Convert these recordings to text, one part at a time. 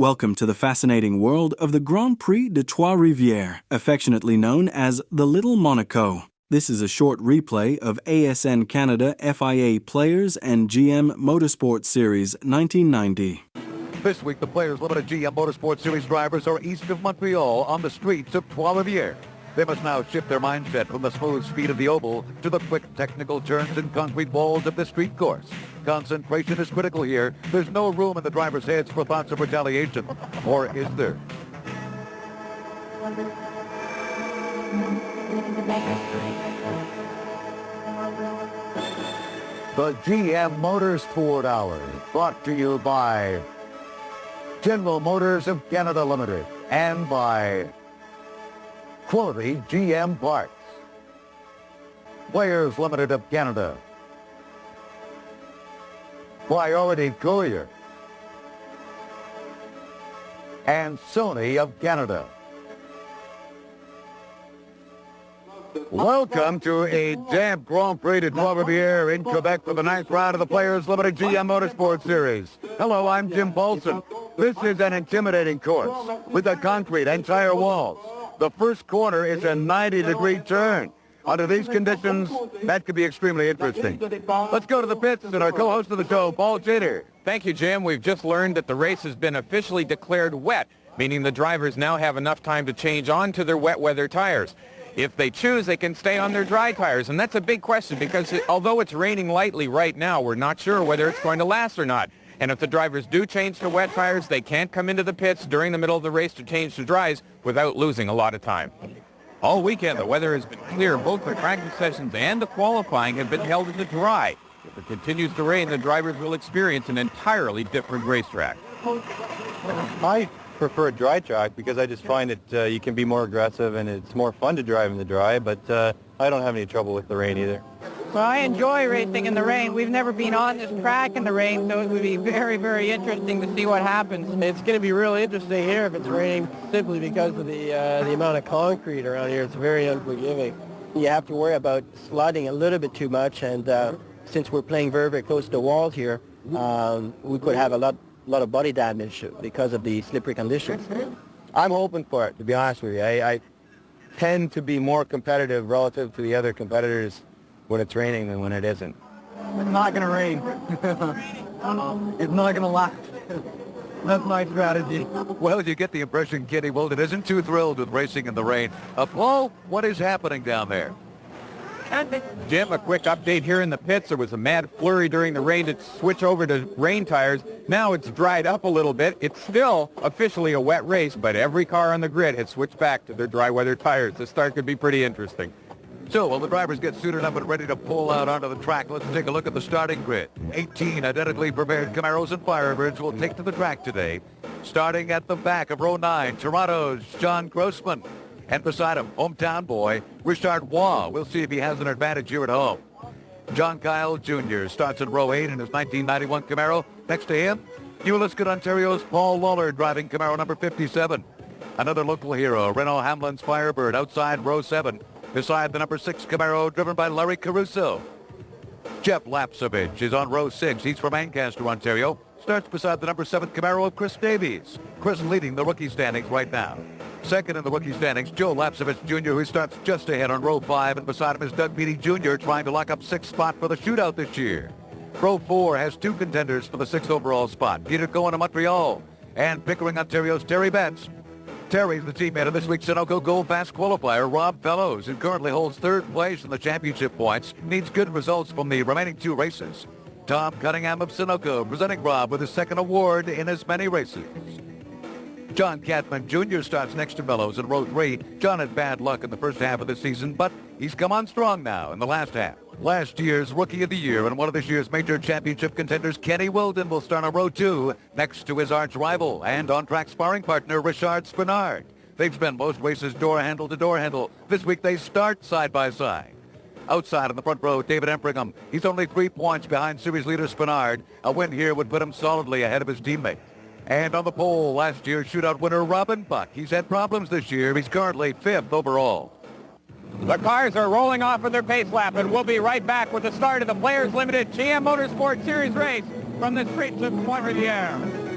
Welcome to the fascinating world of the Grand Prix de Trois-Rivières, affectionately known as the Little Monaco. This is a short replay of ASN Canada FIA Players and GM Motorsport Series 1990. This week, the Players Limited GM Motorsport Series drivers are east of Montreal on the streets of Trois-Rivières. They must now shift their mindset from the smooth speed of the oval to the quick technical turns and concrete walls of the street course. Concentration is critical here. There's no room in the drivers' heads for thoughts of retaliation. Or is there? The GM Motorsport Hour, brought to you by General Motors of Canada Limited and by Quality GM Parts, Players Limited of Canada, Priority Courier, and Sony of Canada. Welcome to a damp Grand Prix de Trois-Rivières in Quebec for the ninth round of the Players Limited GM Motorsport Series. Hello, I'm Jim Paulson. This is an intimidating course with a concrete and tire walls. The first corner is a 90-degree turn. Under these conditions, that could be extremely interesting. Let's go to the pits and our co-host of the show, Paul Chater. Thank you, Jim. We've just learned that the race has been officially declared wet, meaning the drivers now have enough time to change onto their wet weather tires. If they choose, they can stay on their dry tires, and that's a big question because although it's raining lightly right now, we're not sure whether it's going to last or not. And if the drivers do change to wet tires, they can't come into the pits during the middle of the race to change to dries without losing a lot of time. All weekend, the weather has been clear. Both the practice sessions and the qualifying have been held in the dry. If it continues to rain, the drivers will experience an entirely different racetrack. I prefer a dry track because I just find that you can be more aggressive and it's more fun to drive in the dry, but I don't have any trouble with the rain either. Well, I enjoy racing in the rain. We've never been on this track in the rain, so it would be very, very interesting to see what happens. It's going to be really interesting here if it's raining simply because of the amount of concrete around here. It's very unforgiving. You have to worry about sliding a little bit too much, and since we're playing very, very close to the walls here, we could have a lot of body damage because of the slippery conditions. I'm hoping for it, to be honest with you. I tend to be more competitive relative to the other competitors when it's raining than when it isn't. It's not going to rain. It's not going to last. That's my strategy. Well, you get the impression Kenny Wilden isn't too thrilled with racing in the rain. Paul, what is happening down there? Jim, a quick update here in the pits. There was a mad flurry during the rain to switch over to rain tires. Now it's dried up a little bit. It's still officially a wet race, but every car on the grid has switched back to their dry weather tires. The start could be pretty interesting. So, while the drivers get suited up and ready to pull out onto the track, let's take a look at the starting grid. 18 identically prepared Camaros and Firebirds will take to the track today. Starting at the back of row 9, Toronto's John Grossman. And beside him, hometown boy, Richard Waugh. We'll see if he has an advantage here at home. John Kyle Jr. starts in row 8 in his 1991 Camaro. Next to him, New Liskeard, Ontario's Paul Lawler driving Camaro number 57. Another local hero, Renault Hamlin's Firebird outside row 7. Beside the number 6 Camaro driven by Larry Caruso. Jeff Lapsovich is on row 6. He's from Ancaster, Ontario. Starts beside the number 7 Camaro of Chris Davies. Chris leading the rookie standings right now. Second in the rookie standings, Joe Lapsovich Jr., who starts just ahead on row 5, and beside him is Doug Beatty Jr. trying to lock up 6th spot for the shootout this year. Row 4 has 2 contenders for the 6th overall spot. Peter Cohen of Montreal and Pickering, Ontario's Terry Betts. Terry's the teammate of this week's Sunoco Gold Fast qualifier, Rob Fellows, who currently holds 3rd place in the championship points, needs good results from the remaining 2 races. Tom Cunningham of Sunoco presenting Rob with his 2nd award in as many races. John Catman Jr. starts next to Fellows in row 3. John had bad luck in the first half of the season, but he's come on strong now in the last half. Last year's Rookie of the Year and one of this year's major championship contenders, Kenny Wilden, will start on row 2 next to his arch rival and on-track sparring partner, Richard Spenard. They've spent most races door handle to door handle. This week they start side by side. Outside in the front row, David Empringham. He's only 3 points behind series leader Spenard. A win here would put him solidly ahead of his teammate. And on the pole, last year's shootout winner, Robin Buck. He's had problems this year. He's currently 5th overall. The cars are rolling off of their pace lap, and we'll be right back with the start of the Players Limited GM Motorsport Series race from the streets of Trois-Rivières.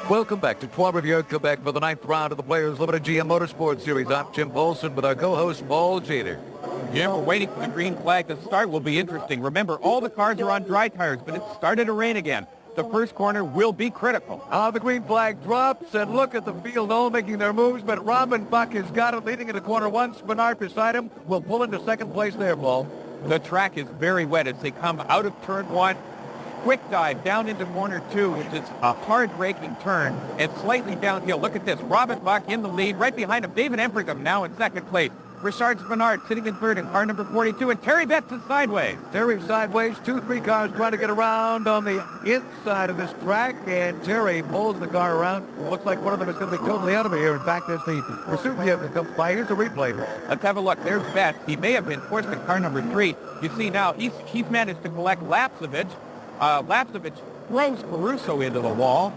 Welcome back to Trois-Rivières, Quebec for the 9th round of the Players Limited GM Motorsport Series. I'm Jim Bolson with our co-host Paul Jeter. Yeah, we're waiting for the green flag to start. Will be interesting. Remember, all the cars are on dry tires, but it's started to rain again. The first corner will be critical. The green flag drops, and look at the field, all making their moves, but Robin Buck has got it leading into corner one. Spenard beside him will pull into second place there, Paul. The track is very wet as they come out of turn one. Quick dive down into corner two, which is a hard braking turn and slightly downhill. Look at this. Robin Buck in the lead. Right behind him, David Empringham now in second place. Richard Spenard sitting in third in car number 42, and Terry Betts is sideways. Terry sideways, 2-3 cars trying to get around on the inside of this track, and Terry pulls the car around. Looks like one of them is going to be totally out of here. In fact, as the pursuit vehicle comes by, here's a replay. Let's have a look. There's Betts. He may have been forced in car number 3. You see now, he's managed to collect Lapsovich. Lapsovich throws Caruso into the wall.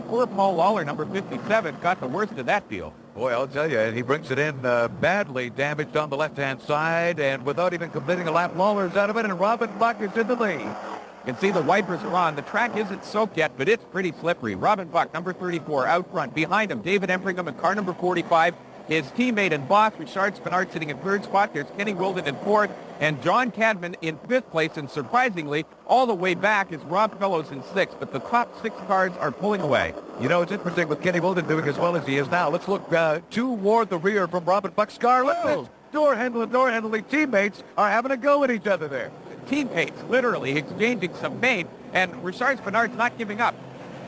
Poor Paul Lawler, number 57, got the worst of that deal. Boy, I'll tell you, he brings it in badly damaged on the left-hand side, and without even completing a lap, Lawler's out of it, and Robin Buck is in the lead. You can see the wipers are on. The track isn't soaked yet, but it's pretty slippery. Robin Buck, number 34, out front. Behind him, David Empringham in car number 45. His teammate and boss, Richard Spenard, sitting in third spot. There's Kenny Wilden in fourth, and John Cadman in fifth place. And surprisingly, all the way back is Rob Fellows in sixth. But the top 6 cars are pulling away. You know, it's interesting with Kenny Wilden doing as well as he is now. Let's look toward the rear from Robin Buck's car. Look at this. Door handling teammates are having a go at each other there. Teammates literally exchanging some paint, and Richard Spenard's not giving up.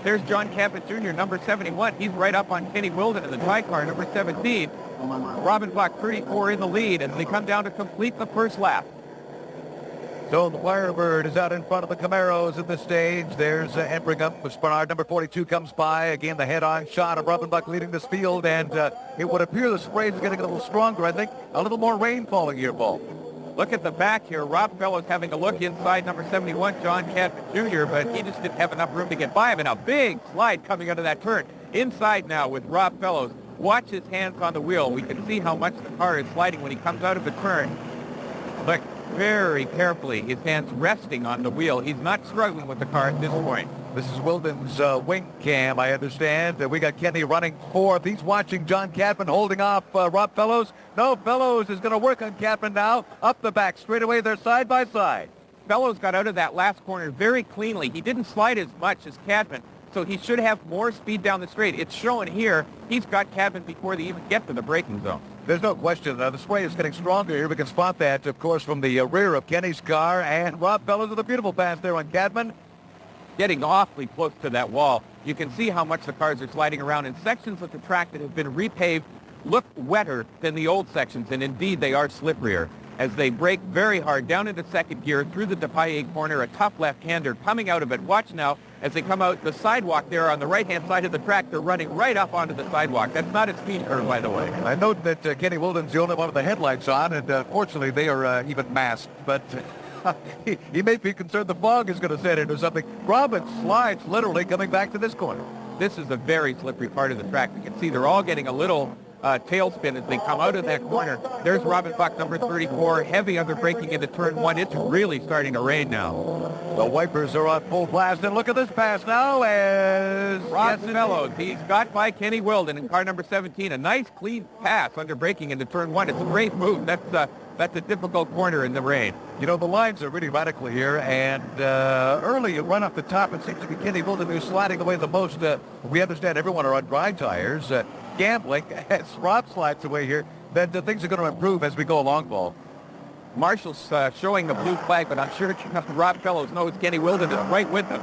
There's John Camaro Jr., number 71. He's right up on Kenny Wilden in the tie car, number 17. Robin Buck, 34, in the lead, and they come down to complete the first lap. So the Firebird is out in front of the Camaros at this stage. There's Empringham with Spenard. Number 42 comes by. Again, the head-on shot of Robin Buck leading this field, and it would appear the spray is getting a little stronger. I think a little more rain falling here, Paul. Look at the back here. Rob Fellows having a look inside number 71, John Cadman Jr., but he just didn't have enough room to get by him. And a big slide coming out of that turn. Inside now with Rob Fellows. Watch his hands on the wheel. We can see how much the car is sliding when he comes out of the turn. Look very carefully. His hands resting on the wheel. He's not struggling with the car at this point. This is Wilden's wing cam, I understand. We got Kenny running fourth. He's watching John Cadman holding off Rob Fellows. No, Fellows is going to work on Cadman now. Up the back, straight away, they're side by side. Fellows got out of that last corner very cleanly. He didn't slide as much as Cadman, so he should have more speed down the straight. It's showing here he's got Cadman before they even get to the braking zone. There's no question. The spray is getting stronger here. We can spot that, of course, from the rear of Kenny's car. And Rob Fellows with a beautiful pass there on Cadman. Getting awfully close to that wall. You can see how much the cars are sliding around, and sections of the track that have been repaved look wetter than the old sections, and indeed they are slipperier. As they brake very hard down into second gear through the Depailler corner, a tough left-hander coming out of it. Watch now as they come out the sidewalk there on the right-hand side of the track. They're running right up onto the sidewalk. That's not a speed curve, by the way. I note that Kenny Wilden's the only one with the headlights on, and fortunately they are even masked, but he may be concerned the fog is going to set in or something. Robin slides literally coming back to this corner. This is a very slippery part of the track. You can see they're all getting a little tailspin as they come out of that corner. There's Robin Buck, number 34, heavy under braking into turn one. It's really starting to rain now. The wipers are on full blast, and look at this pass now as Rob Fellows. He's got by Kenny Wilden in car number 17. A nice clean pass under braking into turn one. It's a great move. That's a difficult corner in the rain. You know, the lines are really radical here, and early you run off the top. It seems to be Kenny Wilden who's sliding away the most. We understand everyone are on dry tires. Gambling, as Rob slides away here, then things are going to improve as we go along, Paul. Marshall's showing the blue flag, but I'm sure Rob Fellows knows Kenny Wilden is right with him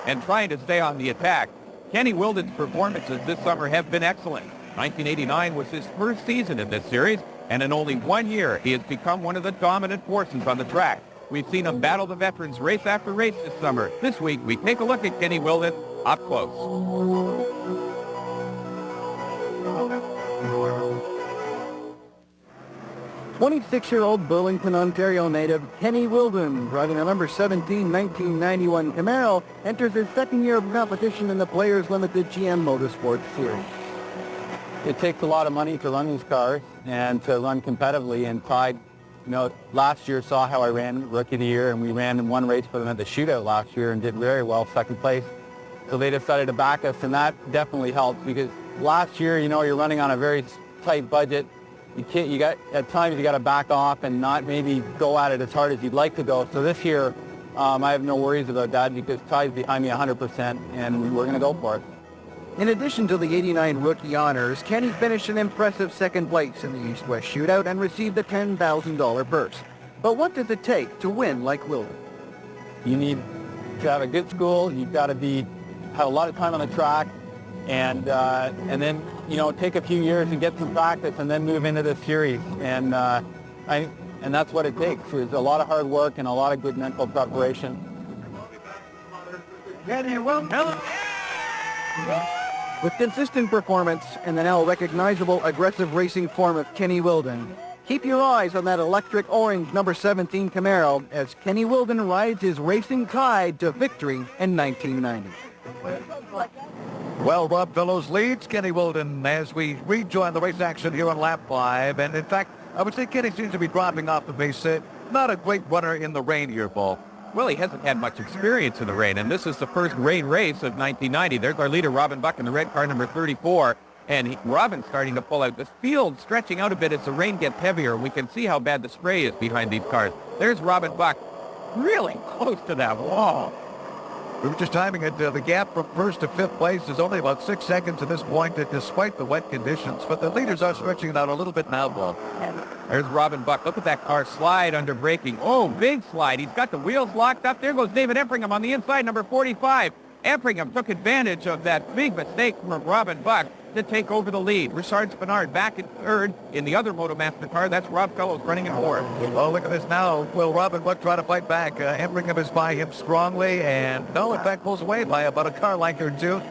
and trying to stay on the attack. Kenny Wilden's performances this summer have been excellent. 1989 was his first season in this series, and in only 1 year, he has become one of the dominant forces on the track. We've seen him battle the veterans race after race this summer. This week, we take a look at Kenny Wilden up close. 26-year-old Burlington, Ontario native Kenny Wilden, driving a number 17 1991 Camaro, enters his second year of competition in the Players Limited GM Motorsport Series. It takes a lot of money to run these cars and to run competitively, and Clyde, last year saw how I ran Rookie of the Year, and we ran in one race for them at the shootout last year and did very well, second place. So they decided to back us, and that definitely helped because last year, you're running on a very tight budget. At times you got to back off and not maybe go at it as hard as you'd like to go. So this year, I have no worries about that because Ty's behind me 100%, and we're going to go for it. In addition to the 89 rookie honors, Kenny finished an impressive second place in the East-West shootout and received a $10,000 purse. But what does it take to win like Wilden? You need to have a good school. You've got to have a lot of time on the track, and then take a few years and get some practice, and then move into the series. And that's what it takes. It's a lot of hard work and a lot of good mental preparation. Kenny Wilden. With consistent performance and the now recognizable aggressive racing form of Kenny Wilden, keep your eyes on that electric orange number 17 Camaro as Kenny Wilden rides his racing tide to victory in 1990. Well, Rob Fellows leads Kenny Wilden as we rejoin the race action here on lap 5. And in fact, I would say Kenny seems to be dropping off the base. Not a great runner in the rain here, Paul. Well, he hasn't had much experience in the rain, and this is the first rain race of 1990. There's our leader, Robin Buck, in the red car, number 34. And Robin's starting to pull out. The field stretching out a bit as the rain gets heavier. We can see how bad the spray is behind these cars. There's Robin Buck, really close to that wall. We were just timing it. The gap from first to fifth place is only about 6 seconds at this point, despite the wet conditions. But the leaders are stretching it out a little bit now, Paul. There's Robin Buck. Look at that car slide under braking. Oh, big slide. He's got the wheels locked up. There goes David Empringham on the inside, number 45. Empringham took advantage of that big mistake from Robin Buck to take over the lead. Richard Spenard back in third in the other Motomaster car. That's Rob Fellows running in fourth. Oh, look at this now. Will Robin Buck try to fight back? Empringham is by him strongly, and no, in fact, pulls away by about a car length or two.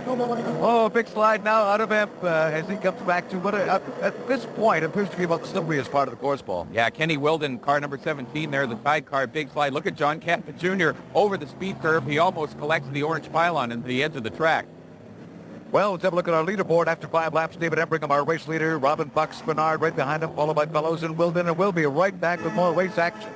Oh, big slide now out of him as he comes back to what at this point appears to be about the slipperyest part of the course, Paul. Yeah, Kenny Wilden, car number 17 there, the sidecar, big slide. Look at John Catton Jr. over the speed curve. He almost collects the orange pylon into the edge of the track. Well, let's have a look at our leaderboard after 5 laps. David Empringham, our race leader. Robin Buck, Spenard right behind him, followed by Fellows and Wilden, and we'll be right back with more race action.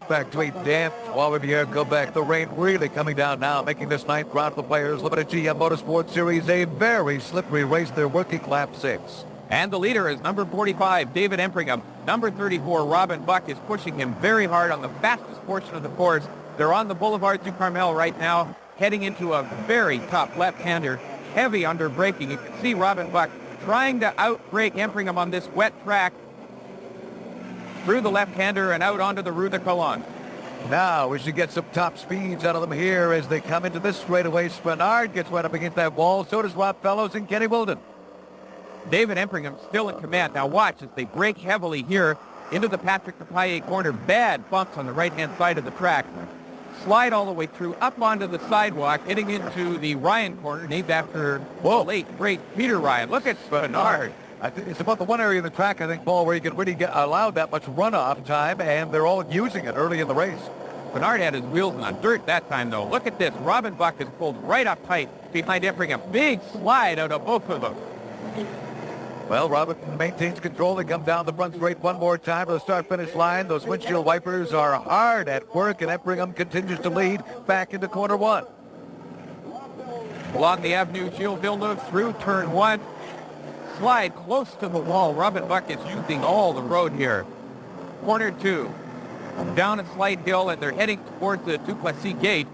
Back to 8 damp. Trois-Rivières, go back. The rain really coming down now, making this ninth round for the Players Limited GM Motorsport Series a very slippery race. They're working lap 6. And the leader is number 45, David Empringham. Number 34, Robin Buck, is pushing him very hard on the fastest portion of the course. They're on the Boulevard du Carmel right now, heading into a very tough left-hander, heavy under braking. You can see Robin Buck trying to out-brake Empringham on this wet track through the left-hander and out onto the Rue de Colon. Now we should get some top speeds out of them here as they come into this straightaway. Spenard gets right up against that wall. So does Rob Fellows and Kenny Wilden. David Empringham still in command. Now watch as they brake heavily here into the Patrick Depailler corner. Bad bumps on the right-hand side of the track. Slide all the way through, up onto the sidewalk, heading into the Ryan corner, named after the late, great Peter Ryan. Look at Spenard. It's about the one area of the track, I think, Paul, where you can really allow that much runoff time, and they're all using it early in the race. Bernard had his wheels on dirt that time, though. Look at this. Robin Buck is pulled right up tight behind Empringham. Big slide out of both of them. Well, Robin maintains control. They come down the front straight one more time to the start-finish line. Those windshield wipers are hard at work, and Empringham continues to lead back into corner 1. Along the Avenue Gilles Villeneuve through turn 1. Slide close to the wall. Robin Buck is using all the road here. Corner 2. Down a slight hill, and they're heading towards the Duplessis gate.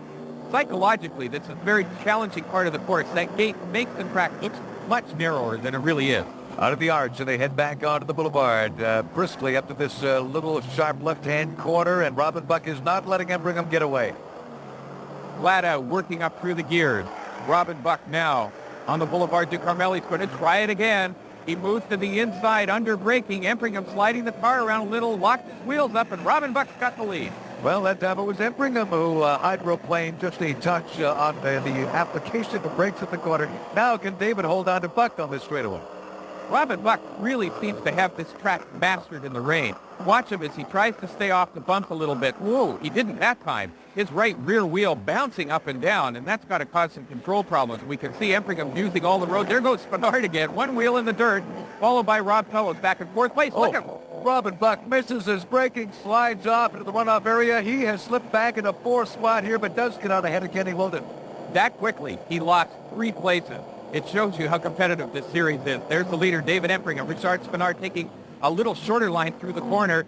Psychologically, this is a very challenging part of the course. That gate makes the track look much narrower than it really is. Out of the arch, and they head back onto the boulevard briskly up to this little sharp left-hand corner, and Robin Buck is not letting Empringham get away. Flat out, working up through the gears. Robin Buck now on the Boulevard du Carmel. He's going to try it again. He moves to the inside, under braking. Empringham sliding the car around a little, locked his wheels up, and Robin Buck's got the lead. Well, that time it was Empringham who hydroplaned just a touch on the application of brakes at the corner. Now can David hold on to Buck on this straightaway? Robin Buck really seems to have this track mastered in the rain. Watch him as he tries to stay off the bump a little bit. Whoa, he didn't that time. His right rear wheel bouncing up and down, and that's got to cause some control problems. We can see Empringham using all the road. There goes Spenard again. One wheel in the dirt, followed by Rob Fellows back in fourth place. Look at Robin Buck misses his braking, slides off into the runoff area. He has slipped back into fourth spot here, but does get out ahead of Kenny Wilden. that quickly. He lost 3 places. It shows you how competitive this series is. There's the leader, David Empringham. Richard Spenard taking a little shorter line through the corner.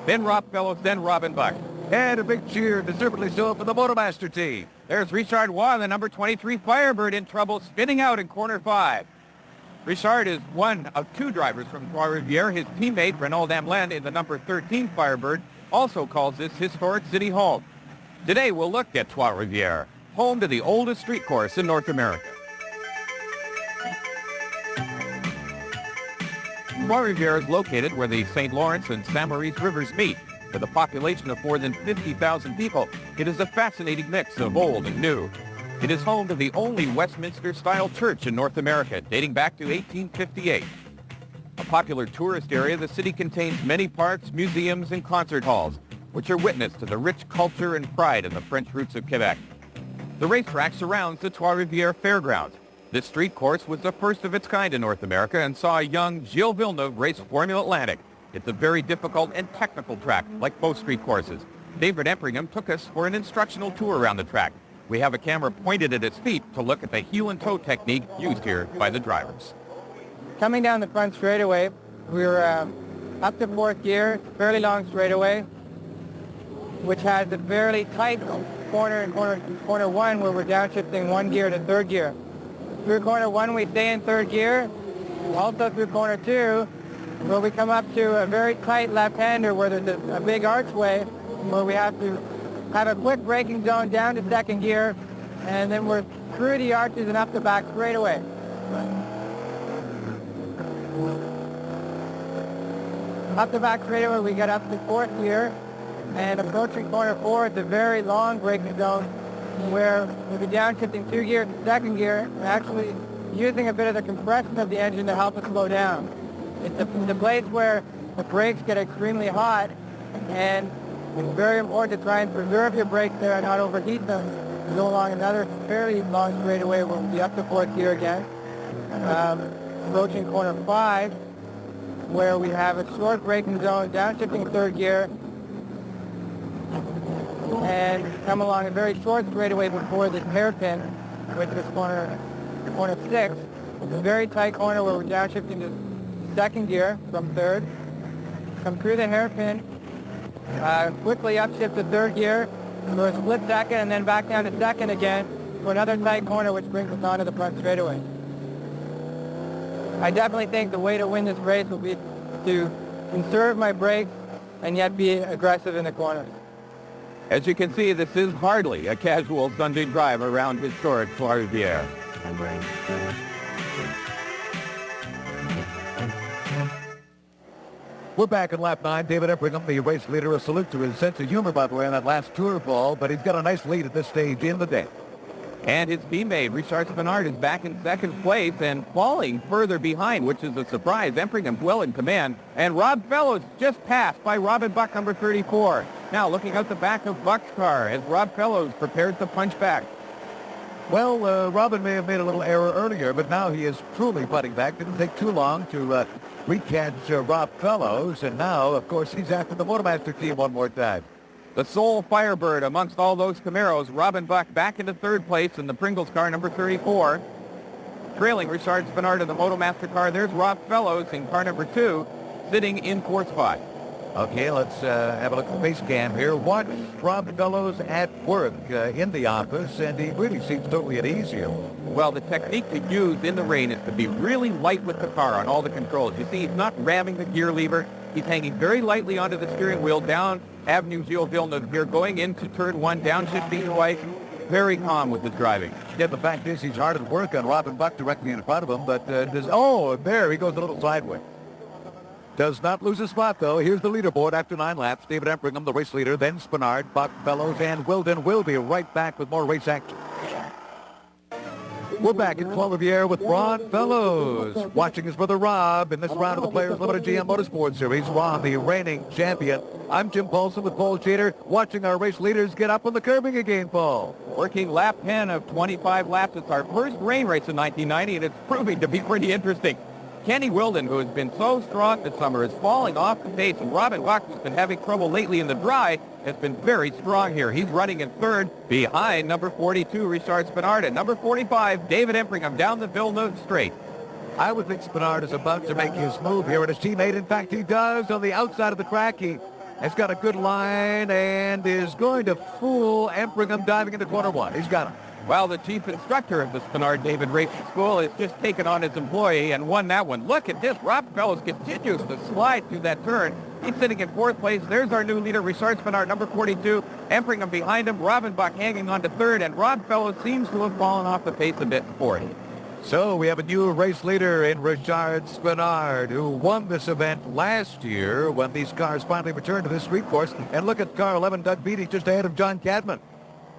Then Rob Fellows, then Robin Buck. And a big cheer, deservedly so, for the Motomaster team. There's Richard Waugh, the number 23 Firebird, in trouble, spinning out in corner 5. Richard is one of 2 drivers from Trois-Rivières. His teammate, Renaud Damlen, in the number 13 Firebird, also calls this historic city home. Today we'll look at Trois-Rivières, home to the oldest street course in North America. Trois-Rivières is located where the St. Lawrence and St. Maurice rivers meet. With a population of more than 50,000 people, it is a fascinating mix of old and new. It is home to the only Westminster-style church in North America, dating back to 1858. A popular tourist area, the city contains many parks, museums, and concert halls, which are witness to the rich culture and pride in the French roots of Quebec. The racetrack surrounds the Trois-Rivières Fairgrounds. This street course was the first of its kind in North America and saw a young Gilles Villeneuve race Formula Atlantic. It's a very difficult and technical track, like most street courses. David Empringham took us for an instructional tour around the track. We have a camera pointed at its feet to look at the heel and toe technique used here by the drivers. Coming down the front straightaway, we're up to 4th gear, fairly long straightaway, which has a fairly tight corner in corner 1 where we're downshifting 1 gear to 3rd gear. Through corner 1 we stay in 3rd gear, also through corner 2 where we come up to a very tight left-hander where there's a big archway where we have to have a quick braking zone down to 2nd gear, and then we're through the arches and up the back straightaway. Up the back straightaway we get up to 4th gear, and approaching corner 4 it's a very long braking zone where we'll be downshifting 2 gears to 2nd gear and actually using a bit of the compression of the engine to help us slow down. It's the place where the brakes get extremely hot, and it's very important to try and preserve your brakes there and not overheat them. We go along another fairly long straightaway where we'll be up to 4th gear again. Approaching corner 5 where we have a short braking zone, downshifting 3rd gear, and come along a very short straightaway before this hairpin, which is corner 6. It's a very tight corner where we're downshifting to 2nd gear from 3rd. Come through the hairpin, quickly upshift to 3rd gear for a split second, and then back down to 2nd again for another tight corner, which brings us onto the front straightaway. I definitely think the way to win this race will be to conserve my brakes and yet be aggressive in the corners. As you can see, this is hardly a casual Sunday drive around historic Trois-Rivières. We're back in lap 9. David Empringham, the race leader. A salute to his sense of humor, by the way, on that last tour ball, but he's got a nice lead at this stage in the day. And his teammate, Richard Spenard, is back in 2nd place and falling further behind, which is a surprise. Empringham well in command. And Rob Fellows just passed by Robin Buck, number 34. Now looking out the back of Buck's car as Rob Fellows prepares to punch back. Well, Robin may have made a little error earlier, but now he is truly putting back. Didn't take too long to recatch Rob Fellows, and now, of course, he's after the Motomaster team one more time. The sole Firebird amongst all those Camaros, Robin Buck back into 3rd place in the Pringles car, number 34. Trailing Richard Spenard in the Motomaster car, there's Rob Fellows in car number 2, sitting in 4th spot. Okay, let's have a look at the face cam here. Watch Rob Fellows at work in the office, and he really seems totally at ease here. Well, the technique to use in the rain is to be really light with the car on all the controls. You see, he's not ramming the gear lever. He's hanging very lightly onto the steering wheel down Avenue Gilles Villeneuve here, going into turn 1, downshifting twice. Very calm with his driving. Yeah, the fact is he's hard at work on Robin Buck directly in front of him, but there he goes a little sideways. Does not lose a spot, though. Here's the leaderboard after 9 laps. David Empringham, the race leader, then Spenard, Buck, Fellows, and Wilden will be right back with more race action. We're back at Trois-Rivières with Ron Fellows, watching his brother Rob in this round of the Players Limited GM Motorsport Series. Ron, the reigning champion. I'm Jim Paulson with Paul Chater, watching our race leaders get up on the curbing again, Paul. Working lap 10 of 25 laps. It's our first rain race in 1990, and it's proving to be pretty interesting. Kenny Wilden, who has been so strong this summer, is falling off the pace, and Robin Bach, who's been having trouble lately in the dry, has been very strong here. He's running in third behind number 42, Richard Spenard, and number 45, David Empringham, down the Villeneuve straight. I would think Spenard is about to make his move here, and his teammate, in fact, he does on the outside of the track. He has got a good line and is going to fool Empringham diving into corner 1. He's got him. Well, the chief instructor of the Spenard David Racing School has just taken on his employee and won that one. Look at this. Rob Fellows continues to slide through that turn. He's sitting in 4th place. There's our new leader, Richard Spenard, number 42. Empringham behind him. Robin Bach hanging on to 3rd. And Rob Fellows seems to have fallen off the pace a bit in 4th. So we have a new race leader in Richard Spenard, who won this event last year when these cars finally returned to this street course. And look at car 11, Doug Beatty, just ahead of John Cadman.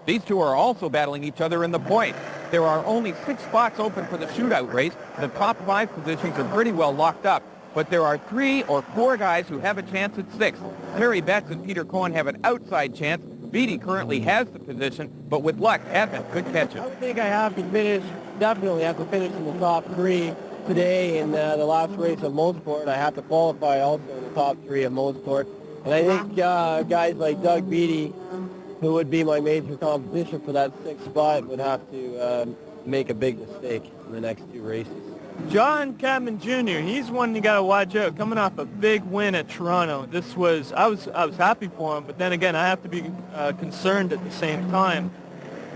These two are also battling each other in the point. There are only 6 spots open for the shootout race. The top 5 positions are pretty well locked up. But there are 3 or 4 guys who have a chance at 6th. Terry Betts and Peter Cohen have an outside chance. Beatty currently has the position, but with luck, Cadman could catch him. I think I have to finish, definitely have to finish in the top 3 today in the last race of Motorsport. I have to qualify also in the top 3 of Motorsport. And I think guys like Doug Beatty, who would be my major competition for that 6th spot, would have to make a big mistake in the next 2 races. John Cadman Jr., he's one you got to watch out. Coming off a big win at Toronto, I was happy for him, but then again, I have to be concerned at the same time.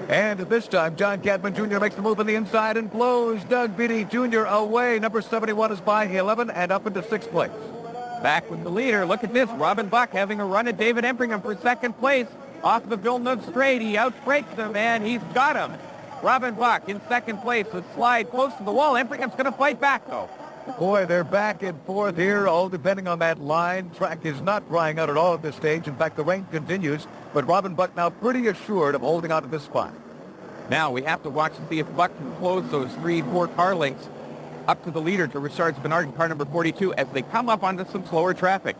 And at this time, John Cadman Jr. makes the move on the inside and blows Doug Beatty Jr. away. Number 71 is by 11 and up into 6th place. Back with the leader. Look at this. Robin Bach having a run at David Empringham for 2nd place. Off the Villeneuve straight, he outbreaks him, and he's got him. Robin Bach in 2nd place, a slide close to the wall. Empringham's going to fight back, though. Boy, they're back and forth here, all depending on that line. Track is not drying out at all at this stage. In fact, the rain continues, but Robin Bach now pretty assured of holding on to this spot. Now we have to watch and see if Buck can close those 3-4 car lengths up to the leader, to Richard Spenard in car number 42, as they come up onto some slower traffic.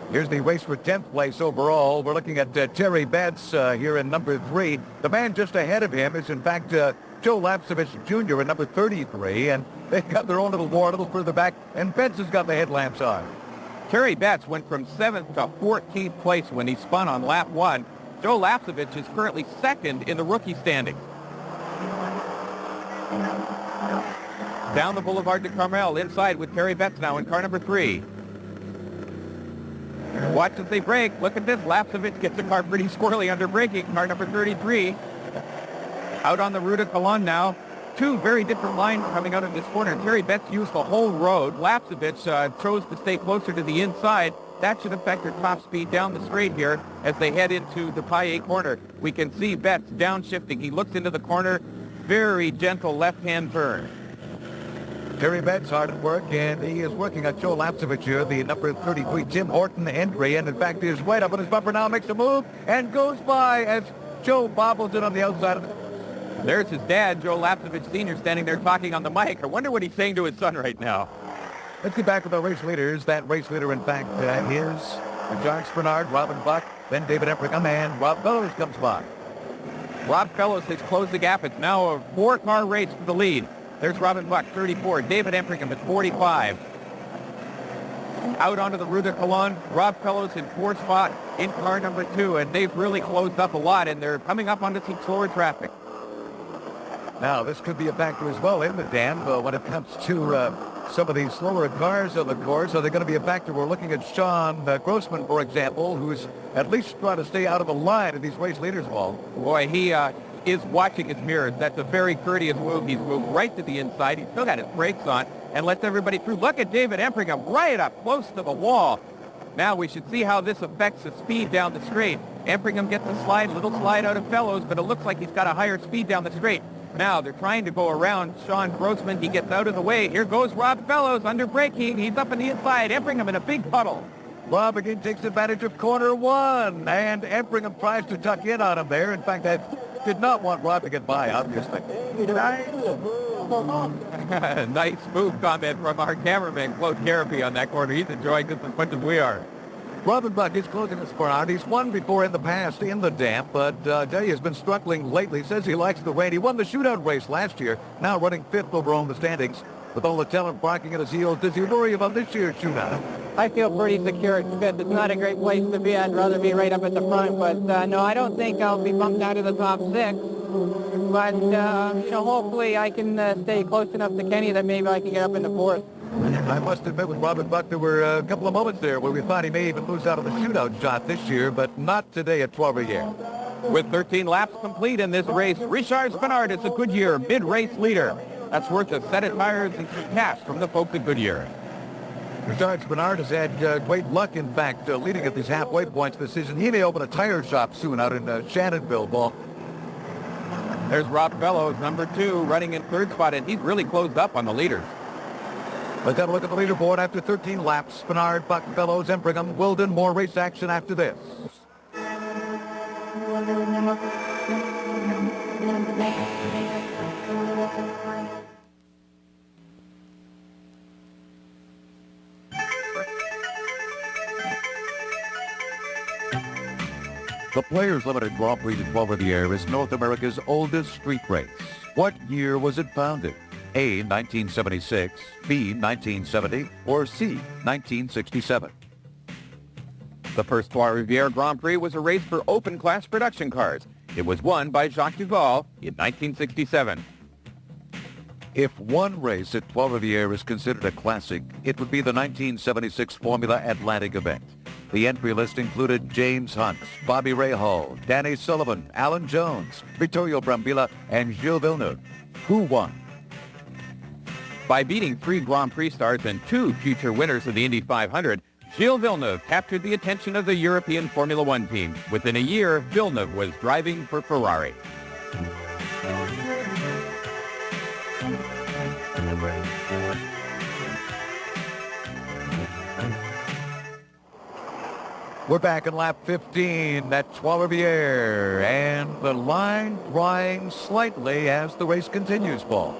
Here's the race for 10th place overall. We're looking at Terry Betts here in number 3. The man just ahead of him is, in fact, Joe Lapsevich Jr. in number 33, and they've got their own little war a little further back, and Betts has got the headlamps on. Terry Betts went from 7th to 14th place when he spun on lap 1. Joe Lapsevich is currently 2nd in the rookie standings. Down the Boulevard de Carmel, inside with Terry Betts now in car number 3. Watch as they brake. Look at this. Lapsevich gets the car pretty squirrely under braking. Car number 33. Out on the Rue de Colonne now. 2 very different lines coming out of this corner. Terry Betts used the whole road. Lapsevich chose to stay closer to the inside. That should affect their top speed down the straight here as they head into the Paillet corner. We can see Betts downshifting. He looks into the corner. Very gentle left-hand turn. Terry Betts hard at work, and he is working on Joe Lapsevich here, the number 33 Tim Horton entry, and in fact is right up on his bumper now, makes a move, and goes by as Joe bobbles it on the outside of it. There's his dad, Joe Lapsevich Sr., standing there talking on the mic. I wonder what he's saying to his son right now. Let's get back with our race leaders. That race leader, in fact, is John Spenard, Robin Bach, then David Empringham, and Rob Fellows comes by. Rob Fellows has closed the gap. It's now a 4-car race for the lead. There's Robin Bach, 34. David Empringham at 45. Out onto the Rue de Colonne. Rob Fellows in 4th spot in car number 2, and they've really closed up a lot, and they're coming up onto some slower traffic. Now, this could be a factor as well, isn't it, Dan, when it comes to some of these slower cars on the course? Are they going to be a factor? We're looking at Sean Grossman, for example, who's at least trying to stay out of the line of these race leaders' ball. Boy, he is watching his mirrors. That's a very courteous move. He's moved right to the inside. He's still got his brakes on and lets everybody through. Look at David Empringham right up close to the wall. Now we should see how this affects the speed down the straight. Empringham gets a little slide out of Fellows, but it looks like he's got a higher speed down the straight. Now they're trying to go around Sean Grossman. He gets out of the way. Here goes Rob Fellows under braking. He's up on the inside. Empringham in a big puddle. Rob again takes advantage of corner one, and Empringham tries to tuck in on him there. In fact, I did not want Rob to get by, obviously. Nice smooth comment from our cameraman, Claude Carapy, on that corner. He's enjoying this as much as we are. Robin Buck is closing his Spenard. He's won before in the past in the damp, but I tell you, has been struggling lately. Says he likes the rain. He won the shootout race last year, now running 5th overall in the standings. With all the talent barking at his heels, does he worry about this year's shootout? I feel pretty secure at 5th. It's not a great place to be. I'd rather be right up at the front, but no, I don't think I'll be bumped out of the top 6. But, hopefully I can stay close enough to Kenny that maybe I can get up in the 4th. I must admit, with Robin Buck, there were a couple of moments there where we thought he may even lose out of the shootout shot this year, but not today at Trois-Rivières. With 13 laps complete in this race, Richard Spenard is a Goodyear mid-race leader. That's worth a set of tires and some cash from the folks at Goodyear. Richard Spenard has had great luck, in fact, leading at these halfway points this season. He may open a tire shop soon out in Shannonville, Ball. There's Rob Fellows, number 2, running in 3rd spot, and he's really closed up on the leaders. Let's have a look at the leaderboard after 13 laps. Spenard, Buck, Fellows, Empringham, Wilden. More race action after this. The Players Limited Grand Prix de Trois-Rivières is North America's oldest street race. What year was it founded? A, 1976, B, 1970, or C, 1967? The first Trois-Rivières Grand Prix was a race for open-class production cars. It was won by Jacques Duval in 1967. If one race at Trois-Rivières is considered a classic, it would be the 1976 Formula Atlantic event. The entry list included James Hunt, Bobby Rahal, Danny Sullivan, Alan Jones, Vittorio Brambilla, and Gilles Villeneuve. Who won? By beating 3 Grand Prix stars and 2 future winners of the Indy 500, Gilles Villeneuve captured the attention of the European Formula One team. Within a year, Villeneuve was driving for Ferrari. We're back in lap 15 at Trois-Rivières, and the line drying slightly as the race continues, Paul.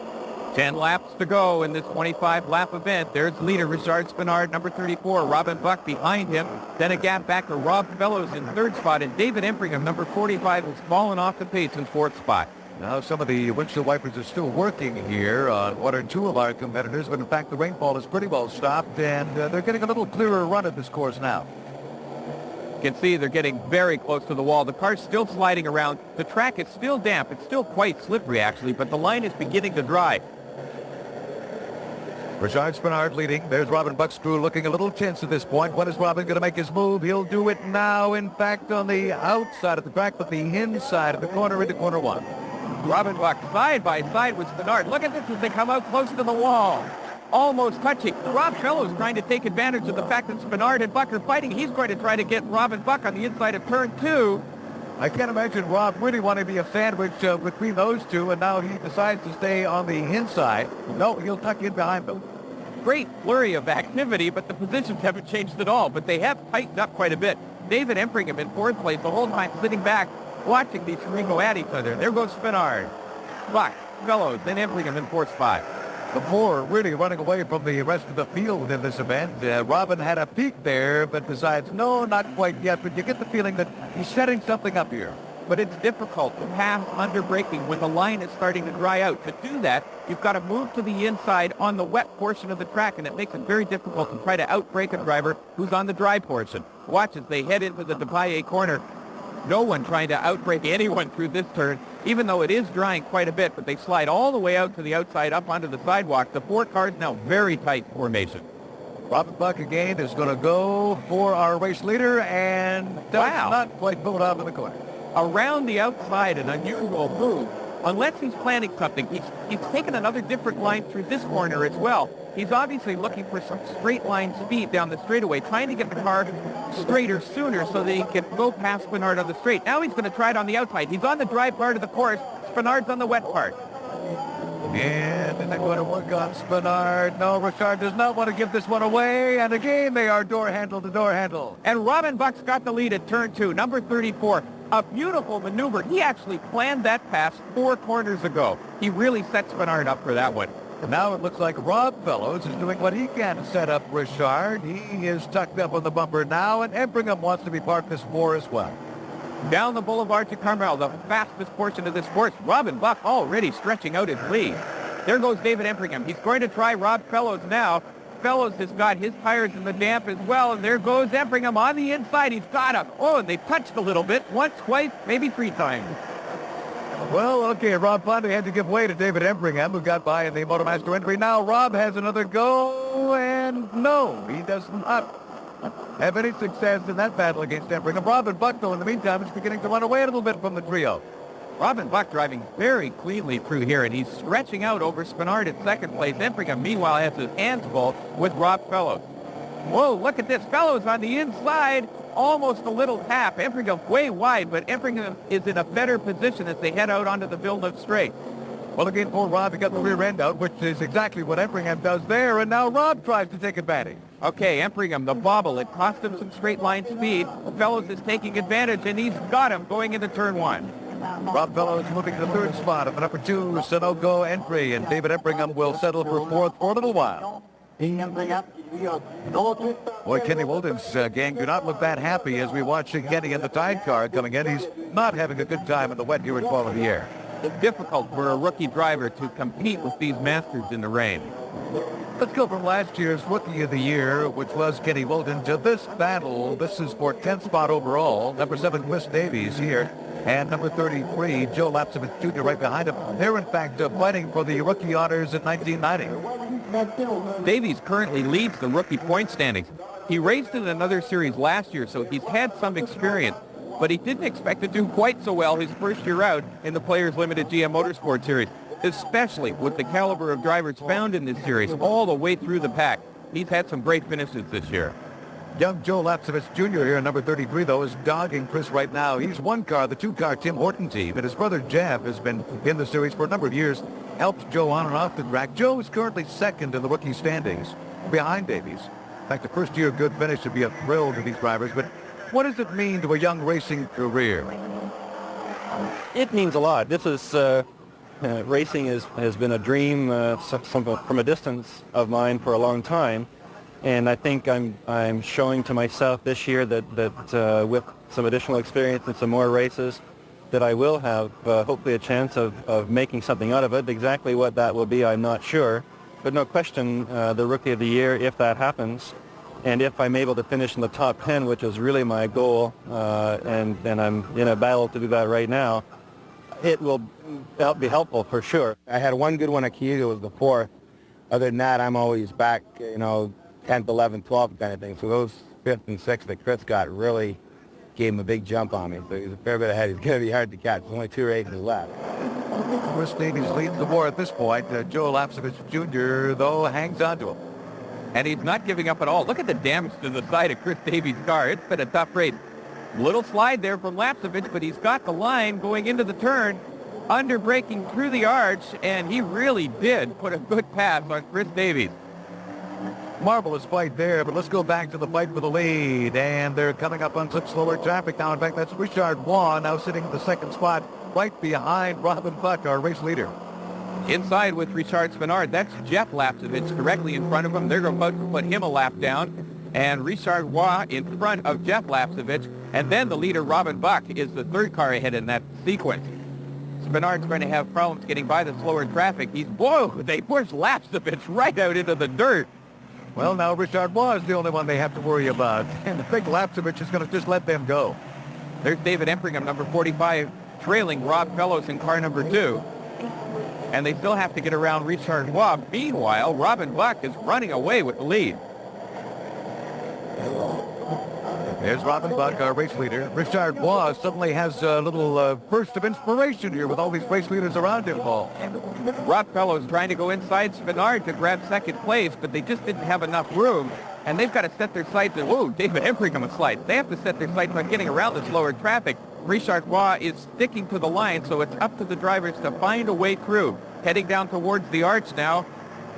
10 laps to go in this 25-lap event. There's leader Richard Spenard, number 34. Robin Buck behind him. Then a gap back to Rob Fellows in 3rd spot. And David Empringham, number 45, has fallen off the pace in 4th spot. Now some of the windshield wipers are still working here on 1 or 2 of our competitors, but in fact the rainfall is pretty well stopped, and they're getting a little clearer run at this course now. You can see they're getting very close to the wall. The car's still sliding around. The track is still damp. It's still quite slippery, actually, but the line is beginning to dry. Richard Spenard leading. There's Robin Buck's crew looking a little tense at this point. When is Robin going to make his move? He'll do it now, in fact, on the outside of the track, but the inside of the corner into corner 1. Robin Buck side by side with Spenard. Look at this as they come out close to the wall. Almost touching. Rob Fellows trying to take advantage of the fact that Spenard and Buck are fighting. He's going to try to get Robin Buck on the inside of turn 2. I can't imagine Rob really wanting to be a sandwich between those two, and now he decides to stay on the inside. No, he'll tuck in behind them. Great flurry of activity, but the positions haven't changed at all. But they have tightened up quite a bit. David Empringham in 4th place the whole time, sitting back, watching these three go at each other. There goes Spenard, Buck, Fellows, then Empringham in 4th spot. The four really running away from the rest of the field in this event. Robin had a peek there, but decides, no, not quite yet. But you get the feeling that he's setting something up here. But it's difficult to pass under braking when the line is starting to dry out. To do that, you've got to move to the inside on the wet portion of the track, and it makes it very difficult to try to outbrake a driver who's on the dry portion. Watch as they head into the Depailler corner. No one trying to outbrake anyone through this turn, even though it is drying quite a bit, but they slide all the way out to the outside up onto the sidewalk. The 4 cars now very tight formation. Robin Buck again is going to go for our race leader, and that's not quite pulled out in the corner. Around the outside, an unusual move. Unless he's planning something, he's taken another different line through this corner as well. He's obviously looking for some straight line speed down the straightaway, trying to get the car straighter sooner so that he can go past Spenard on the straight. Now he's going to try it on the outside. He's on the dry part of the course. Spenard's on the wet part. And they're going to work on Spenard. No, Richard does not want to give this one away. And again, they are door handle to door handle. And Robin Buck's got the lead at turn 2, number 34. A beautiful maneuver. He actually planned that pass 4 corners ago. He really set Spenard up for that one. And now it looks like Rob Fellows is doing what he can to set up Richard. He is tucked up on the bumper now, and Empringham wants to be part of this war as well. Down the boulevard to Carmel, the fastest portion of this course. Robin Buck already stretching out his lead. There goes David Empringham. He's going to try Rob Fellows now. Fellows has got his tires in the damp as well, and there goes Empringham on the inside. He's got him. Oh, and they touched a little bit. Once, twice, maybe 3 times. Well, okay, Rob finally had to give way to David Empringham, who got by in the Motomaster entry. Now Rob has another go, and no, he does not have any success in that battle against Empringham. Robin Buck, though, in the meantime, is beginning to run away a little bit from the trio. Robin Buck driving very cleanly through here, and he's stretching out over Spenard at second place. Empringham, meanwhile, has his hands full with Rob Fellows. Whoa, look at this. Fellows on the inside, almost a little tap. Empringham way wide, but Empringham is in a better position as they head out onto the Wilden Up straight. Well, again, poor Rob, he got the rear end out, which is exactly what Empringham does there, and now Rob tries to take advantage. Okay, Empringham, the bobble, it cost him some straight line speed. Fellows is taking advantage, and he's got him going into turn 1. Rob Fellows moving to the 3rd spot of the number 2 Sunoco entry, and David Empringham will settle for 4th for a little while. Boy, Kenny Wilden's gang do not look that happy as we watch Kenny in the Tide car coming in. He's not having a good time in the wet here at Trois-Rivières. It's difficult for a rookie driver to compete with these masters in the rain. Let's go from last year's Rookie of the Year, which was Kenny Wilden, to this battle. This is for 10th spot overall. Number 7, Chris Davies here. And number 33, Joe Lapsovich Jr. right behind him. They're, in fact, fighting for the rookie honors in 1990. Davies currently leads the rookie point standings. He raced in another series last year, so he's had some experience. But he didn't expect to do quite so well his first year out in the Players Limited GM Motorsport Series, especially with the caliber of drivers found in this series all the way through the pack. He's had some great finishes this year. Young Joe Lapsovich Jr. here, number 33, though, is dogging Chris right now. He's one car, the 2-car Tim Horton team, and his brother Jeff has been in the series for a number of years, helped Joe on and off the track. Joe is currently 2nd in the rookie standings, behind Davies. In fact, the first-year good finish should be a thrill to these drivers, but what does it mean to a young racing career? It means a lot. This is racing has been a dream from a distance of mine for a long time. And I think I'm showing to myself this year that with some additional experience and some more races, that I will have hopefully a chance of making something out of it. Exactly what that will be, I'm not sure. But no question, the Rookie of the Year, if that happens, and if I'm able to finish in the top 10, which is really my goal, and I'm in a battle to do that right now, it will be helpful for sure. I had one good one at Kyiga, it was the 4th. Other than that, I'm always back, 10th, 11th, 12th kind of thing. So those 5th and 6th that Chris got really gave him a big jump on me. So he's a fair bit ahead. He's going to be hard to catch. There's only 2 races left. Chris Davies leads the war at this point. Joe Lapsovich Jr., though, hangs on to him. And he's not giving up at all. Look at the damage to the side of Chris Davies' car. It's been a tough race. Little slide there from Lapsovich, but he's got the line going into the turn, under braking through the arch, and he really did put a good pass on Chris Davies. Marvelous fight there, but let's go back to the fight for the lead. And they're coming up on some slower traffic now. In fact, that's Richard Waugh now sitting in the 2nd spot right behind Robin Buck, our race leader. Inside with Richard Spenard, that's Jeff Lapsovich directly in front of him. They're about to put him a lap down. And Richard Waugh in front of Jeff Lapsovich. And then the leader, Robin Buck, is the 3rd car ahead in that sequence. Spenard's going to have problems getting by the slower traffic. They pushed Lapsovich right out into the dirt. Well, now Richard Waugh is the only one they have to worry about. And the big Lapsovich is going to just let them go. There's David Empringham, number 45, trailing Rob Fellows in car number 2. And they still have to get around Richard Waugh. Meanwhile, Robin Buck is running away with the lead. There's Robin Buck, our race leader. Richard Waugh suddenly has a little burst of inspiration here with all these race leaders around him, Paul. Rob Fellows trying to go inside Spenard to grab 2nd place, but they just didn't have enough room. And they've got to set their sights on, David Empringham a slide. They have to set their sights on getting around the slower traffic. Richard Waugh is sticking to the line, so it's up to the drivers to find a way through. heading down towards the arch now.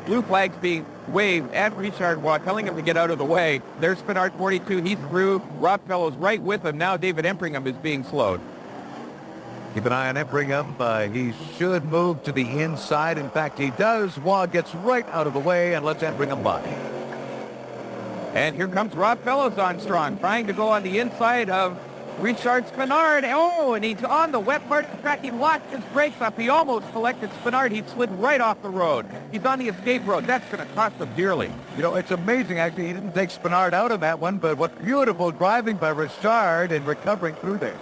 Blue flags being waved at Richard Waugh, telling him to get out of the way. There's Spenard 42. He's through. Rob Fellows right with him. Now David Empringham is being slowed. Keep an eye on Empringham. He should move to the inside. In fact, he does. Waugh gets right out of the way and lets Empringham by. And here comes Rob Fellows on strong, trying to go on the inside of Richard Spenard. Oh, and he's on the wet part of the track. He locked his brakes up. He almost collected Spenard. He slid right off the road. He's on the escape road. That's going to cost him dearly. You know, it's amazing, actually. He didn't take Spenard out of that one, but what beautiful driving by Richard and recovering through there.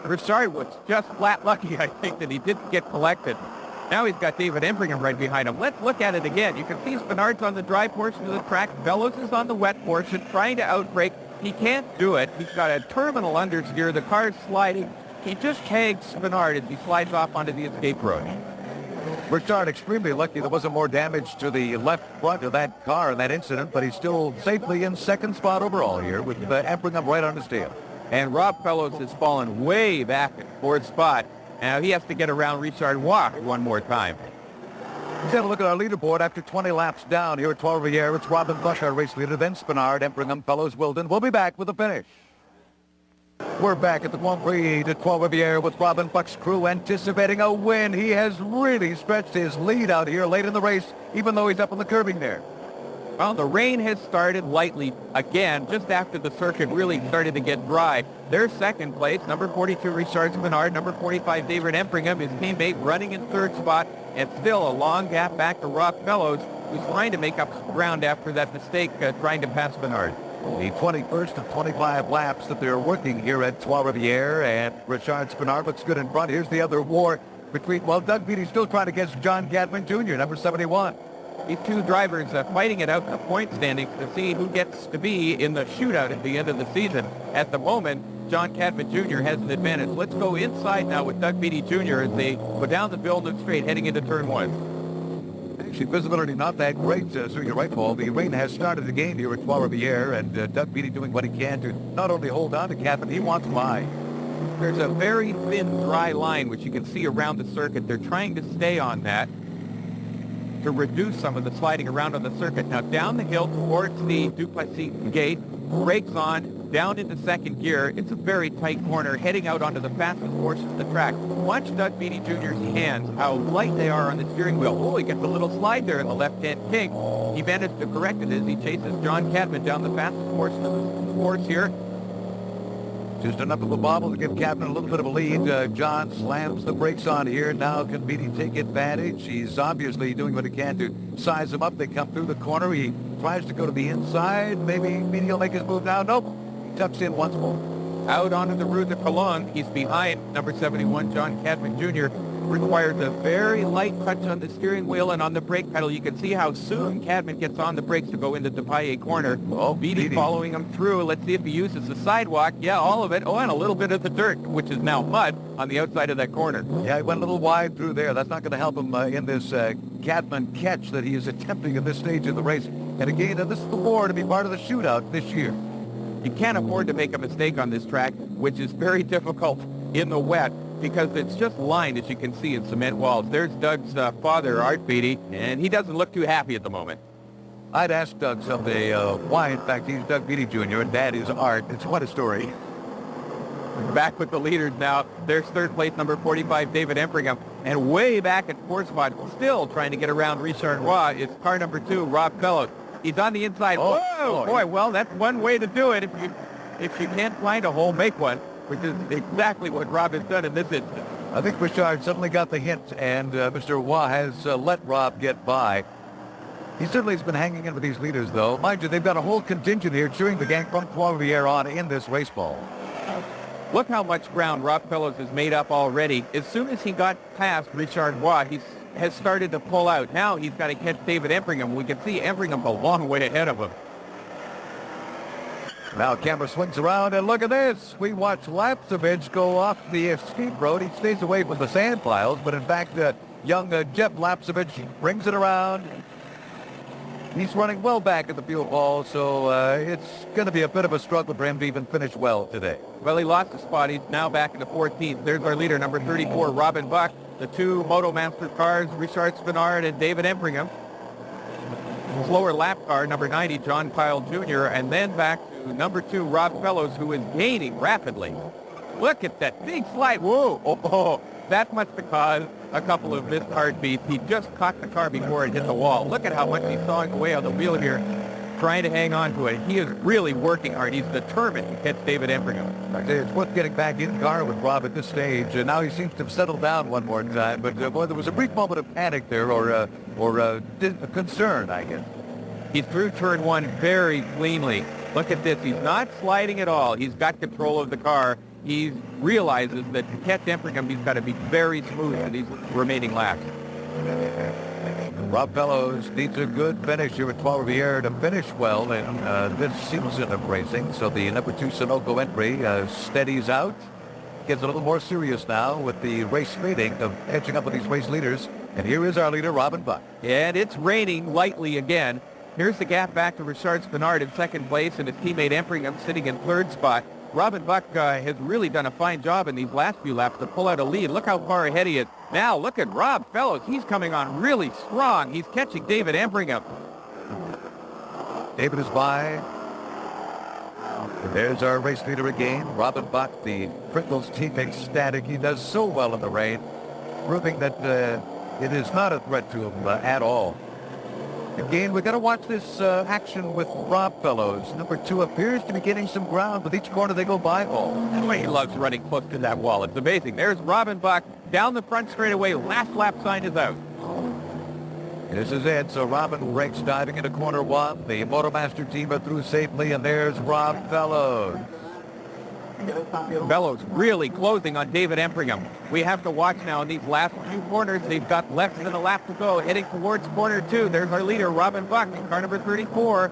Richard was just flat lucky, I think, that he didn't get collected. Now he's got David Empringham right behind him. Let's look at it again. You can see Spenard's on the dry portion of the track. Fellows is on the wet portion, trying to outbrake. He can't do it. He's got a terminal understeer. The car's sliding. He just tags Spenard as he slides off onto the escape road. Richard extremely lucky there wasn't more damage to the left front of that car in that incident, but he's still safely in second spot overall here with Empringham right on his tail. And Rob Fellows has fallen way back in fourth spot. Now he has to get around Richard Waugh one more time. Let's have a look at our leaderboard after 20 laps down here at Trois-Rivières. It's Robin Bush, our race leader, then Spenard, Empringham, Fellows, Wilden. We'll be back with the finish. We're back at the Grand Prix de Trois-Rivières with Robin Buck's crew anticipating a win. He has really stretched his lead out here late in the race, even though he's up on the curbing there. Well, the rain has started lightly again, just after the circuit really started to get dry. There's second place, number 42, Richard Spenard, number 45, David Empringham, his teammate running in third spot, and still a long gap back to Rob Fellows, who's trying to make up ground after that mistake trying to pass Spenard. The 21st of 25 laps that they're working here at Trois-Rivières, and Richard Spenard looks good in front. Here's the other war between, well, Doug Beatty still trying to get John Cadman Jr., number 71. These two drivers fighting it out in the point standings to see who gets to be in the shootout at the end of the season. At the moment, John Cadman Jr. has an advantage. Let's go inside now with Doug Beatty Jr. as they go down the Wilden Up straight heading into turn one. Actually, visibility not that great, so you're right, Paul. The rain has started the game here at Trois-Rivières, and Doug Beatty doing what he can to not only hold on to Cadman, he wants by. There's a very thin, dry line, which you can see around the circuit. They're trying to stay on that to reduce some of the sliding around on the circuit. Now down the hill towards the Duplessis gate, brakes on, down into second gear. It's a very tight corner, heading out onto the fastest portion of the track. Watch Doug Beatty Jr.'s hands, how light they are on the steering wheel. Oh, he gets a little slide there in the left-hand kick. He managed to correct it as he chases John Cadman down the fastest portion of the course here. Just enough of a bobble to give Cadman a little bit of a lead. John slams the brakes on here. Now can Beatty take advantage? He's obviously doing what he can to size him up. They come through the corner. He tries to go to the inside. Maybe Beatty will make his move now. Nope. He tucks in once more. Out onto the Rue de Cologne. He's behind number 71, John Cadman Jr. Requires a very light touch on the steering wheel and on the brake pedal. You can see how soon Cadman gets on the brakes to go into the Paillet corner. Oh, Beatty following him through. Let's see if he uses the sidewalk. Yeah, all of it. Oh, and a little bit of the dirt, which is now mud, on the outside of that corner. Yeah, he went a little wide through there. That's not going to help him in this Cadman catch that he is attempting at this stage of the race. And again, this is the war to be part of the shootout this year. You can't afford to make a mistake on this track, which is very difficult in the wet, because it's just lined, as you can see, in cement walls. There's Doug's father, Art Beatty, and he doesn't look too happy at the moment. I'd ask Doug someday why, in fact, he's Doug Beatty Jr. and Dad is Art. It's what a story. Back with the leaders now. There's third place, number 45, David Empringham. And way back at fourth spot, still trying to get around Richard Waugh, is car number 2, Rob Fellows. He's on the inside. Whoa, boy, well, that's one way to do it. If you can't find a hole, make one, which is exactly what Rob has done in this instance. I think Richard suddenly got the hint, and Mr. Waugh has let Rob get by. He certainly has been hanging in with these leaders, though. Mind you, they've got a whole contingent here cheering the gang from Trois-Rivières on in this race ball. Look how much ground Rob Fellows has made up already. As soon as he got past Richard Waugh, he has started to pull out. Now he's got to catch David Empringham. We can see Empringham a long way ahead of him. Now camera swings around, and look at this. We watch Lapsevich go off the escape road. He stays away from the sand piles, but in fact, young Jeff Lapsevich brings it around. He's running well back at the fuel ball, so it's going to be a bit of a struggle for him to even finish well today. Well, he lost a spot. He's now back in the 14th. There's our leader, number 34, Robin Buck. the two Motomaster cars, Richard Spenard and David Empringham. Slower lap car, number 90, John Kyle Jr., and then back to number 2, Rob Fellows, who is gaining rapidly. Look at that big slide. Whoa. Oh, that must have caused a couple of missed heartbeats. He just caught the car before it hit the wall. Look at how much he's sawing away on the wheel here, trying to hang on to it. He is really working hard. He's determined to catch David Empringham. It's worth getting back in the car with Rob at this stage. And now he seems to have settled down one more time. But boy, there was a brief moment of panic there, or concern, I guess. He's through turn 1 very cleanly. Look at this. He's not sliding at all. He's got control of the car. He realizes that to catch Empringham, he's got to be very smooth in these remaining laps. Rob Fellows needs a good finish here at Trois-Rivières to finish well in this season of racing. So the number 2 Sunoco entry steadies out. Gets a little more serious now with the race speeding of edging up with these race leaders. And here is our leader, Robin Buck. And it's raining lightly again. Here's the gap back to Richard Spenard in second place and his teammate Empringham sitting in third spot. Robin Buck has really done a fine job in these last few laps to pull out a lead. Look how far ahead he is. Now look at Rob Fellows. He's coming on really strong. He's catching David Empringham. David is by. And there's our race leader again, Robin Buck, the Pringles teammate, ecstatic. He does so well in the rain, proving that it is not a threat to him at all. Again, we've got to watch this action with Rob Fellows. Number 2 appears to be getting some ground with each corner they go by. Oh, he loves running close to that wall. It's amazing. There's Robin Buck down the front straightaway. Last lap sign is out. This is it. So Robin breaks diving into corner 1. The Motomaster team are through safely, and there's Rob Fellows. Fellows really closing on David Empringham. We have to watch now in these last few corners. They've got less than a lap to go, heading towards corner 2. There's our leader, Robin Buck, in car number 34.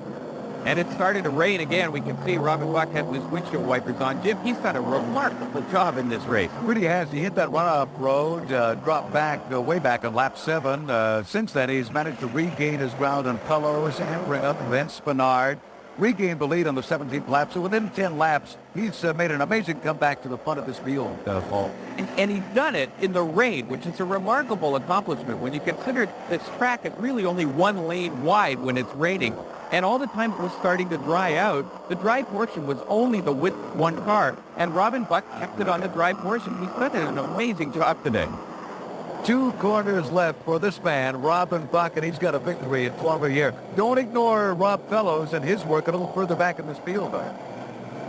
And it's starting to rain again. We can see Robin Buck has his windshield wipers on. Jim, he's done a remarkable job in this race. Really has. He hit that run-off road, dropped back, way back on lap 7. Since then, he's managed to regain his ground on Fellows, Empringham, then Spenard. Regained the lead on the 17th lap, so within 10 laps, he's made an amazing comeback to the front of this field, Paul. And he's done it in the rain, which is a remarkable accomplishment when you consider this track is really only one lane wide when it's raining. And all the time it was starting to dry out, the dry portion was only the width of one car, and Robin Buck kept it on the dry portion. He's done an amazing job today. 2 corners left for this man, Robin Buck, and he's got a victory at Trois-Rivières. Don't ignore Rob Fellows and his work a little further back in this field.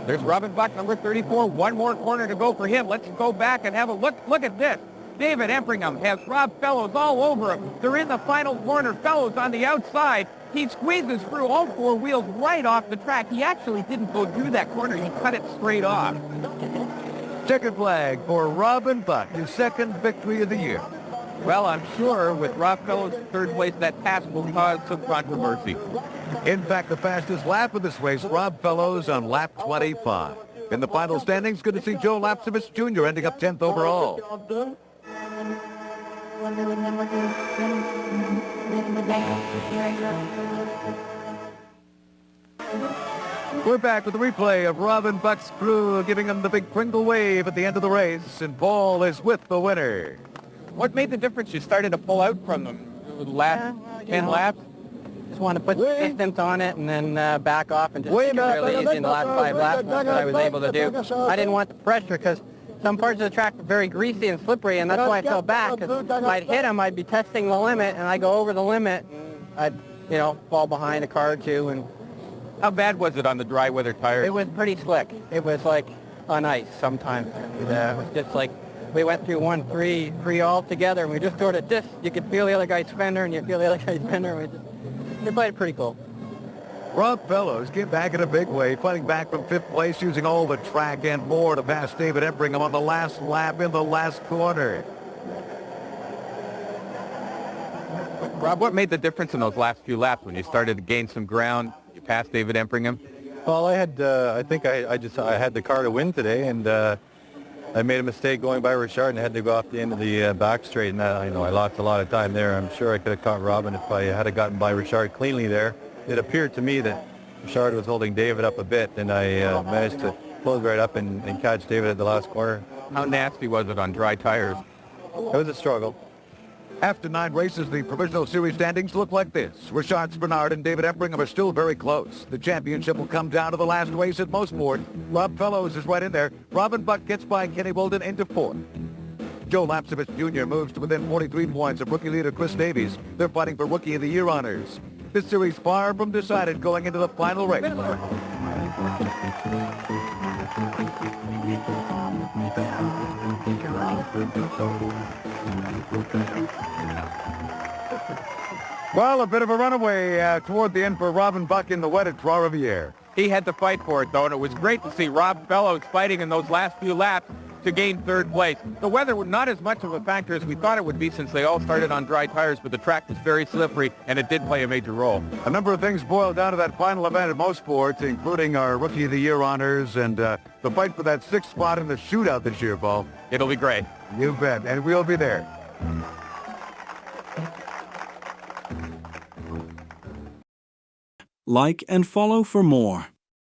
There's Robin Buck, number 34. One more corner to go for him. Let's go back and have a look. Look at this. David Empringham has Rob Fellows all over him. They're in the final corner. Fellows on the outside. He squeezes through all 4 wheels right off the track. He actually didn't go through that corner. He cut it straight off. Checkered flag for Robin Buck, his second victory of the year. Well, I'm sure with Rob Fellows in third place, that pass will cause some controversy. In fact, the fastest lap of this race, Rob Fellows on lap 25. In the final standings, good to see Joe Lapsovich Jr. ending up 10th overall. We're back with a replay of Robin Buck's crew giving him the big Pringle wave at the end of the race, and Paul is with the winner. What made the difference? You started to pull out from them the last 10 laps? Just want to put distance on it and then back off and just take it really easy in the last 5 laps. That's what I was able to do. I didn't want the pressure because some parts of the track are very greasy and slippery, and that's why I fell back. Because if I'd hit them, I'd be testing the limit, and I go over the limit, and I'd, fall behind a car or 2. And how bad was it on the dry weather tires? It was pretty slick. It was like on ice sometimes. It was just like we went through 1-3 all together, and we just sort of you could feel the other guy's fender, and you feel the other guy's fender. We played pretty cool. Rob Fellows came back in a big way, fighting back from 5th place, using all the track and more to pass David Empringham on the last lap in the last corner. Rob, what made the difference in those last few laps when you started to gain some ground? You passed David Empringham? Well, I think I had the car to win today, and I made a mistake going by Richard and had to go off the end of the back straight, and I lost a lot of time there. I'm sure I could have caught Robin if I had gotten by Richard cleanly there. It appeared to me that Richard was holding David up a bit, and I managed to close right up and catch David at the last corner. How nasty was it on dry tires? It was a struggle. After 9 races, the Provisional Series standings look like this. Richard Spenard and David Empringham are still very close. The championship will come down to the last race at Motorsport. Rob Fellows is right in there. Robin Buck gets by Kenny Wilden into 4th. Joe Lapsovich Jr. moves to within 43 points of rookie leader Chris Davies. They're fighting for Rookie of the Year honors. This series far from decided going into the final race. Well, a bit of a runaway toward the end for Robin Buck in the wet at Trois-Rivières. He had to fight for it, though, and it was great to see Rob Fellows fighting in those last few laps to gain 3rd place. The weather was not as much of a factor as we thought it would be since they all started on dry tires, but the track was very slippery, and it did play a major role. A number of things boiled down to that final event at Motorsport, including our Rookie of the Year honors and the fight for that 6th spot in the shootout this year, Paul. It'll be great. You bet, and we'll be there. Like and follow for more.